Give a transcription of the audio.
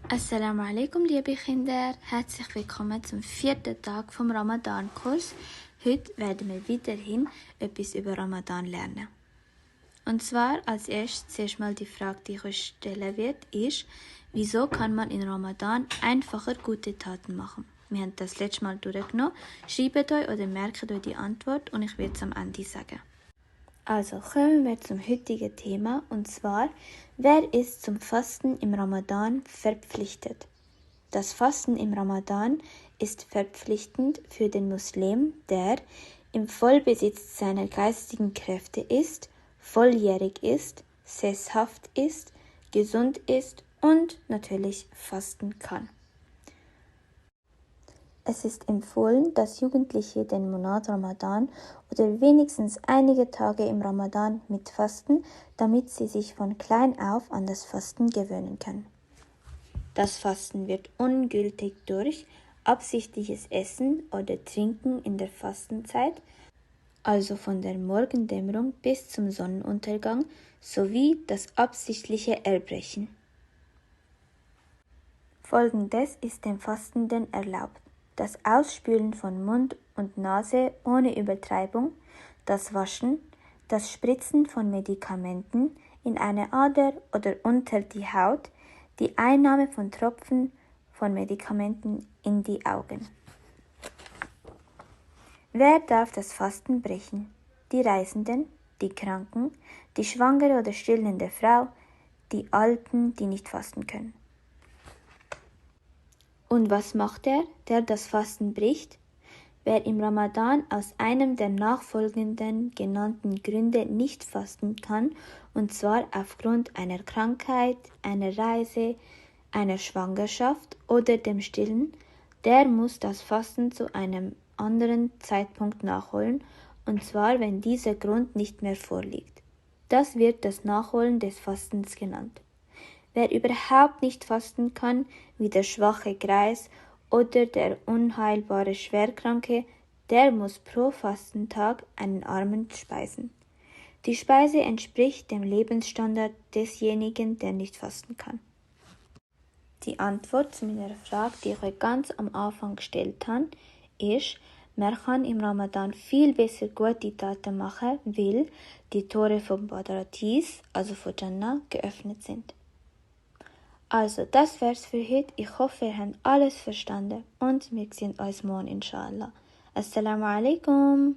Assalamu alaikum, liebe Kinder. Herzlich willkommen zum 4. Tag vom Ramadan-Kurs. Heute werden wir weiterhin etwas über Ramadan lernen. Und zwar als erstes zuerst mal die Frage, die ich euch stellen werde, ist, wieso kann man in Ramadan einfacher gute Taten machen? Wir haben das letzte Mal durchgenommen. Schreibt euch oder merkt euch die Antwort und ich werde es am Ende sagen. Also kommen wir zum heutigen Thema, und zwar, wer ist zum Fasten im Ramadan verpflichtet? Das Fasten im Ramadan ist verpflichtend für den Muslim, der im Vollbesitz seiner geistigen Kräfte ist, volljährig ist, sesshaft ist, gesund ist und natürlich fasten kann. Es ist empfohlen, dass Jugendliche den Monat Ramadan oder wenigstens einige Tage im Ramadan mitfasten, damit sie sich von klein auf an das Fasten gewöhnen können. Das Fasten wird ungültig durch absichtliches Essen oder Trinken in der Fastenzeit, also von der Morgendämmerung bis zum Sonnenuntergang, sowie das absichtliche Erbrechen. Folgendes ist dem Fastenden erlaubt: das Ausspülen von Mund und Nase ohne Übertreibung, das Waschen, das Spritzen von Medikamenten in eine Ader oder unter die Haut, die Einnahme von Tropfen von Medikamenten in die Augen. Wer darf das Fasten brechen? Die Reisenden, die Kranken, die schwangere oder stillende Frau, die Alten, die nicht fasten können. Und was macht der das Fasten bricht? Wer im Ramadan aus einem der nachfolgenden genannten Gründe nicht fasten kann, und zwar aufgrund einer Krankheit, einer Reise, einer Schwangerschaft oder dem Stillen, der muss das Fasten zu einem anderen Zeitpunkt nachholen, und zwar, wenn dieser Grund nicht mehr vorliegt. Das wird das Nachholen des Fastens genannt. Wer überhaupt nicht fasten kann, wie der schwache Greis oder der unheilbare Schwerkranke, der muss pro Fastentag einen Armen speisen. Die Speise entspricht dem Lebensstandard desjenigen, der nicht fasten kann. Die Antwort zu meiner Frage, die ich euch ganz am Anfang gestellt habe, ist, man kann im Ramadan viel besser gute Taten machen, weil die Tore vom Paradies, also von Jannah, geöffnet sind. Also, das wär's für heute. Ich hoffe, ihr habt alles verstanden und wir sehen uns morgen, inshallah. Assalamu alaikum.